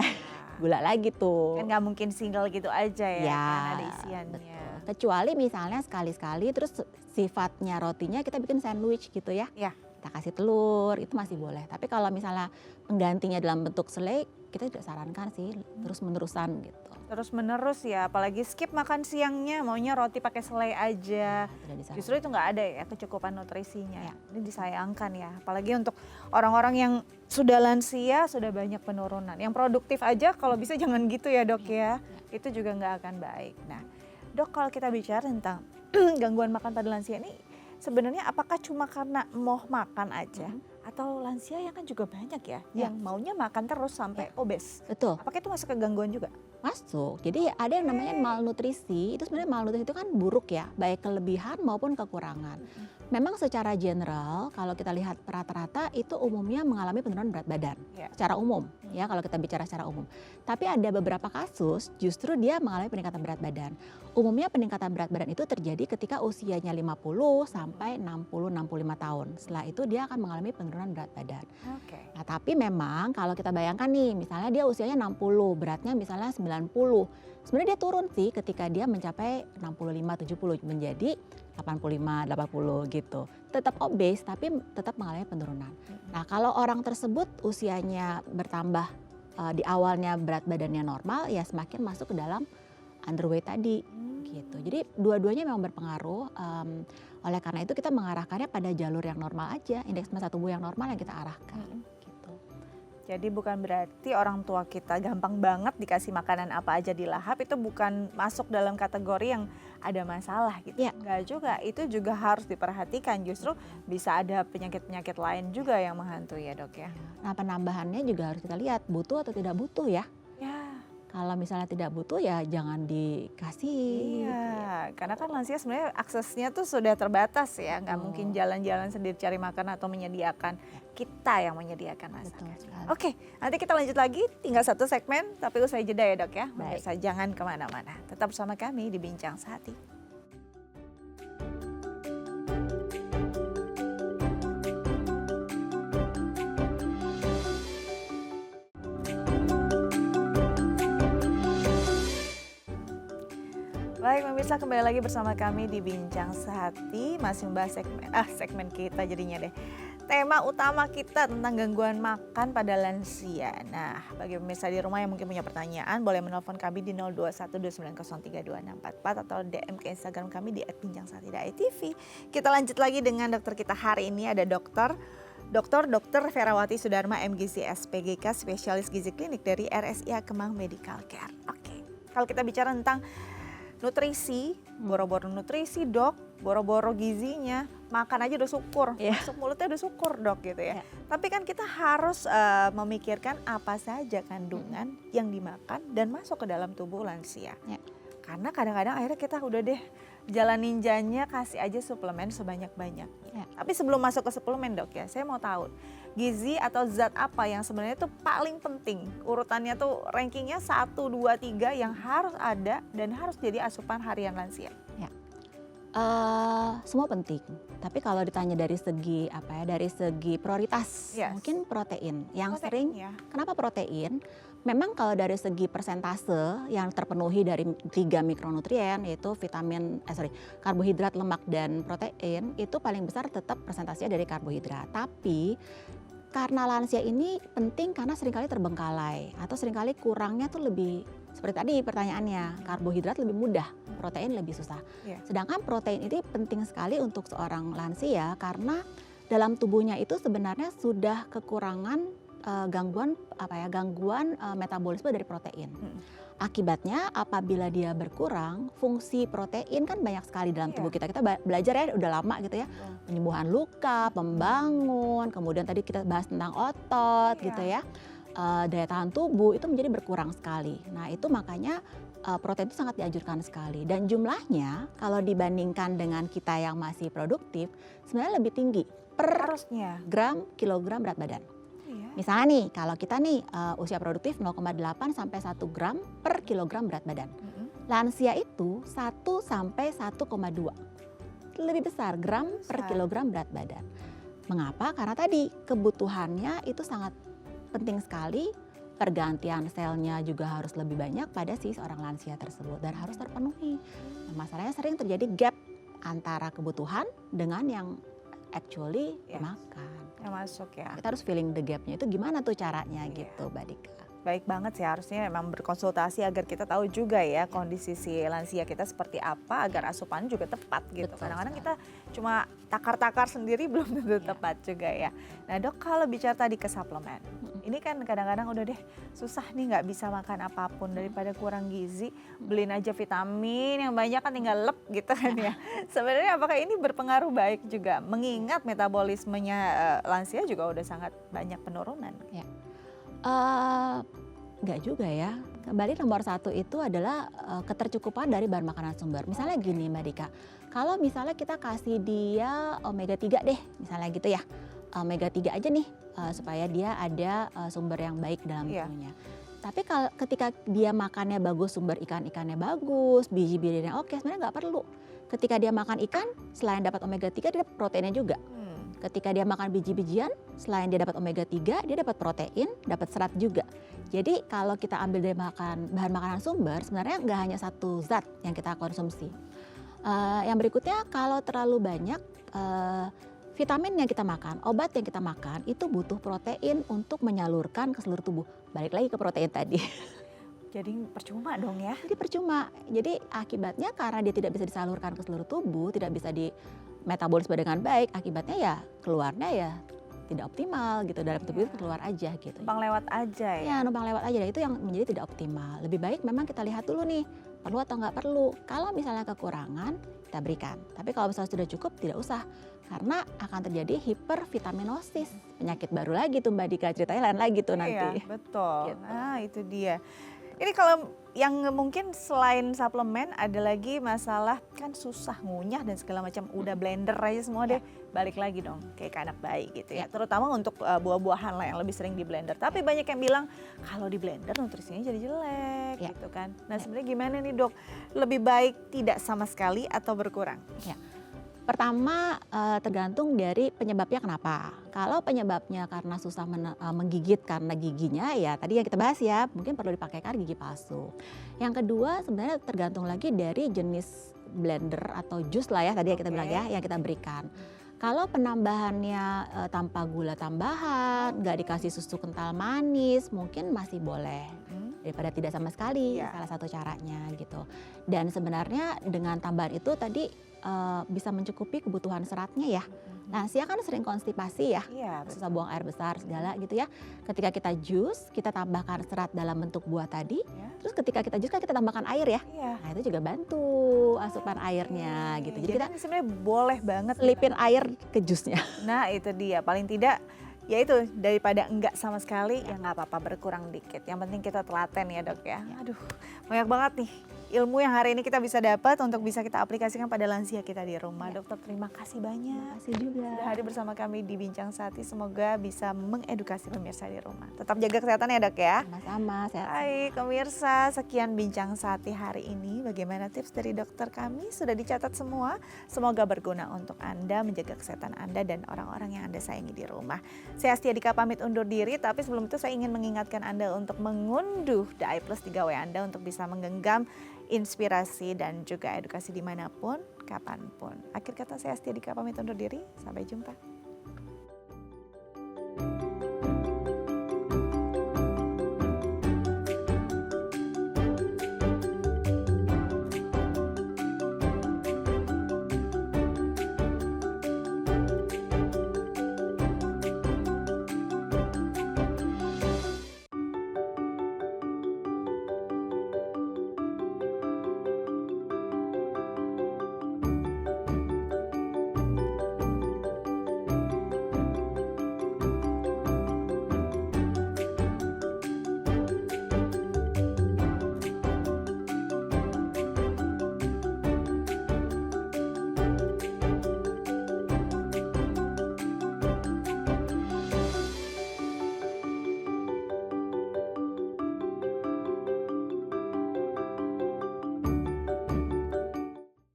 gula lagi tuh. Kan nggak mungkin single gitu aja ya, Ya, kan ada isiannya. betul. Kecuali misalnya sekali-sekali terus sifatnya rotinya kita bikin sandwich gitu ya. Ya. Kita kasih telur, itu masih boleh. Tapi kalau misalnya penggantinya dalam bentuk selai, kita tidak sarankan sih terus-menerusan gitu. Terus menerus ya, apalagi skip makan siangnya, maunya roti pakai selai aja. Tidak disarankan. Justru itu nggak ada ya kecukupan nutrisinya. Ini disayangkan ya, apalagi untuk orang-orang yang sudah lansia, sudah banyak penurunan. Yang produktif aja kalau bisa jangan gitu ya dok ya. Itu juga nggak akan baik. Nah dok, kalau kita bicara tentang gangguan makan pada lansia ini, sebenarnya apakah cuma karena mau makan aja? Atau lansia yang kan juga banyak ya, yang maunya makan terus sampai obes. Betul, Apakah itu masuk ke gangguan juga? masuk. Jadi ada yang namanya malnutrisi, itu sebenarnya malnutrisi itu kan buruk ya, baik kelebihan maupun kekurangan. Memang secara general kalau kita lihat rata-rata itu umumnya mengalami penurunan berat badan secara umum ya kalau kita bicara secara umum. Tapi ada beberapa kasus justru dia mengalami peningkatan berat badan. Umumnya peningkatan berat badan itu terjadi ketika usianya 50 sampai 60-65 tahun. Setelah itu dia akan mengalami penurunan berat badan. Oke. Nah tapi memang kalau kita bayangkan nih misalnya dia usianya 60, beratnya misalnya 90. Sebenarnya dia turun sih ketika dia mencapai 65-70 menjadi 85-80 gitu. Tetap obes tapi tetap mengalami penurunan. Nah kalau orang tersebut usianya bertambah di awalnya berat badannya normal ya semakin masuk ke dalam underweight tadi gitu. Jadi dua-duanya memang berpengaruh. Oleh karena itu kita mengarahkannya pada jalur yang normal aja, indeks massa tubuh yang normal yang kita arahkan. Gitu. Jadi bukan berarti orang tua kita gampang banget dikasih makanan apa aja dilahap, itu bukan masuk dalam kategori yang ada masalah gitu. Iya. Enggak juga, itu juga harus diperhatikan. Justru bisa ada penyakit-penyakit lain juga yang menghantui ya dok ya. Nah penambahannya juga harus kita lihat butuh atau tidak butuh ya. Ya, Kalau misalnya tidak butuh ya jangan dikasih. iya. Karena kan lansia sebenarnya aksesnya tuh sudah terbatas ya. Nggak mungkin jalan-jalan sendiri cari makan atau menyediakan. Kita yang menyediakan masakan. Betul sekali. Oke, nanti kita lanjut lagi. Tinggal satu segmen, tapi usai jeda ya dok ya. Baik. Pemirsa jangan kemana-mana. Tetap bersama kami di Bincang Sehati. Baik pemirsa, kembali lagi bersama kami di Bincang Sehati. Masih membahas segmen kita jadinya deh. Tema utama kita tentang gangguan makan pada lansia. Nah, bagi pemirsa di rumah yang mungkin punya pertanyaan, boleh menelpon kami di 0212903244 atau DM ke Instagram kami di @bincang_sehati.tv. Kita lanjut lagi dengan dokter kita hari ini, ada Dr. Ferawati Sudarma MGisi SPGK, spesialis gizi klinik dari RSIA Kemang Medical Care. Oke, kalau kita bicara tentang nutrisi, boro-boro nutrisi dok, boro-boro gizinya, makan aja udah syukur, masuk mulutnya udah syukur dok gitu ya. Tapi kan kita harus memikirkan apa saja kandungan yang dimakan dan masuk ke dalam tubuh lansia. Karena kadang-kadang akhirnya kita udah deh jalan ninjanya kasih aja suplemen sebanyak-banyaknya. Tapi sebelum masuk ke suplemen dok ya, saya mau tahu gizi atau zat apa yang sebenarnya itu paling penting. Urutannya tuh rankingnya 1, 2, 3 yang harus ada dan harus jadi asupan harian lansia. Semua penting. Tapi kalau ditanya dari segi dari segi prioritas, mungkin protein. Yang sering, kenapa protein? Memang kalau dari segi persentase yang terpenuhi dari 3 mikronutrien yaitu karbohidrat, lemak dan protein itu paling besar tetap persentasenya dari karbohidrat. Tapi karena lansia ini penting karena seringkali terbengkalai atau seringkali kurangnya tuh lebih seperti tadi pertanyaannya, karbohidrat lebih mudah, protein lebih susah. Sedangkan protein ini penting sekali untuk seorang lansia karena dalam tubuhnya itu sebenarnya sudah kekurangan gangguan metabolisme dari protein. Akibatnya apabila dia berkurang, fungsi protein kan banyak sekali dalam tubuh kita. Kita belajar ya udah lama gitu ya. Penyembuhan luka, pembangun, kemudian tadi kita bahas tentang otot gitu ya. Daya tahan tubuh itu menjadi berkurang sekali. Nah itu makanya protein itu sangat dianjurkan sekali. Dan jumlahnya kalau dibandingkan dengan kita yang masih produktif sebenarnya lebih tinggi per kilogram berat badan. Misalnya nih, kalau kita nih usia produktif 0,8 sampai 1 gram per kilogram berat badan. Lansia itu 1 sampai 1,2. Lebih besar gram per kilogram berat badan. Mengapa? Karena tadi kebutuhannya itu sangat penting sekali. Pergantian selnya juga harus lebih banyak pada si seorang lansia tersebut dan harus terpenuhi. Nah, masalahnya sering terjadi gap antara kebutuhan dengan yang actually makan. Yang masuk ya. Kita harus feeling the gapnya itu gimana tuh caranya gitu Mbak Dika. Baik banget sih, harusnya memang berkonsultasi agar kita tahu juga ya kondisi si lansia kita seperti apa agar asupan juga tepat gitu. Kadang-kadang kita cuma takar-takar sendiri belum tentu tepat juga ya. Nah dok, kalau bicara tadi ke suplemen, ini kan kadang-kadang udah deh susah nih nggak bisa makan apapun daripada kurang gizi, beliin aja vitamin yang banyak kan tinggal lep gitu kan ya. Sebenarnya apakah ini berpengaruh baik juga mengingat metabolismenya lansia juga udah sangat banyak penurunan? Enggak juga ya. Kembali nomor 1 itu adalah ketercukupan dari bahan makanan sumber. Misalnya gini Mbak Dika, kalau misalnya kita kasih dia omega 3 deh, misalnya gitu ya. Omega 3 aja nih supaya dia ada sumber yang baik dalam tubuhnya. Tapi kalau ketika dia makannya bagus, sumber ikan-ikannya bagus, biji-bijinya oke, sebenarnya nggak perlu. Ketika dia makan ikan, selain dapat omega 3 dia dapat proteinnya juga. Ketika dia makan biji-bijian, selain dia dapat omega 3, dia dapat protein, dapat serat juga. Jadi kalau kita ambil dari bahan makanan sumber, sebenarnya nggak hanya satu zat yang kita konsumsi. Yang berikutnya, kalau terlalu banyak vitamin yang kita makan, obat yang kita makan, itu butuh protein untuk menyalurkan ke seluruh tubuh. Balik lagi ke protein tadi. Jadi percuma dong ya. Jadi percuma. Jadi akibatnya karena dia tidak bisa disalurkan ke seluruh tubuh, tidak bisa di metabolisme dengan baik, akibatnya ya keluarnya ya tidak optimal gitu, dalam tubuh itu keluar aja gitu. Numpang lewat aja ya. Ya numpang lewat aja, dan itu yang menjadi tidak optimal. Lebih baik memang kita lihat dulu nih, perlu atau nggak perlu. Kalau misalnya kekurangan, kita berikan. Tapi kalau misalnya sudah cukup, tidak usah. Karena akan terjadi hipervitaminosis. Penyakit baru lagi tuh Mbak Dika, ceritanya lain lagi tuh nanti. Iya, betul. Gitu. Nah, itu dia. Ini kalau yang mungkin selain suplemen ada lagi masalah kan susah ngunyah dan segala macam, udah blender aja semua deh, balik lagi dong kayak ke anak bayi gitu ya. Terutama untuk buah-buahan lah yang lebih sering di blender. Tapi banyak yang bilang kalau di blender nutrisinya jadi jelek gitu kan. Nah, sebenarnya gimana nih Dok? Lebih baik tidak sama sekali atau berkurang? Ya. Pertama tergantung dari penyebabnya kenapa. Kalau penyebabnya karena susah menggigit karena giginya, ya tadi yang kita bahas ya, mungkin perlu dipakaikan gigi palsu. Yang kedua sebenarnya tergantung lagi dari jenis blender atau jus lah ya tadi yang kita bilang ya, yang kita berikan. Kalau penambahannya tanpa gula tambahan, nggak dikasih susu kental manis, mungkin masih boleh. Daripada tidak sama sekali, salah satu caranya gitu. Dan sebenarnya dengan tambahan itu tadi bisa mencukupi kebutuhan seratnya ya. Lansia kan sering konstipasi ya, susah buang air besar segala gitu ya. Ketika kita jus, kita tambahkan serat dalam bentuk buah tadi. Terus ketika kita jus kan kita tambahkan air ya. Nah itu juga bantu asupan airnya gitu. Jadi kita sebenarnya boleh banget selipin air ke jusnya. Nah itu dia, paling tidak ya itu daripada enggak sama sekali ya nggak apa-apa berkurang dikit. Yang penting kita telaten ya Dok ya. Aduh banyak banget nih ilmu yang hari ini kita bisa dapat untuk bisa kita aplikasikan pada lansia kita di rumah. Dokter terima kasih banyak. Terima kasih juga. Sudah hadir bersama kami di Bincang Sati, semoga bisa mengedukasi pemirsa di rumah. Tetap jaga kesehatan ya Dok ya. Sama-sama. Baik pemirsa, sekian Bincang Sati hari ini. Bagaimana tips dari dokter kami? Sudah dicatat semua. Semoga berguna untuk Anda menjaga kesehatan Anda dan orang-orang yang Anda sayangi di rumah. Saya Astia Dika pamit undur diri, tapi sebelum itu saya ingin mengingatkan Anda untuk mengunduh The iPlus di gawai Anda untuk bisa menggenggam inspirasi dan juga edukasi dimanapun, kapanpun. Akhir kata saya Astia Dika pamit undur diri, sampai jumpa.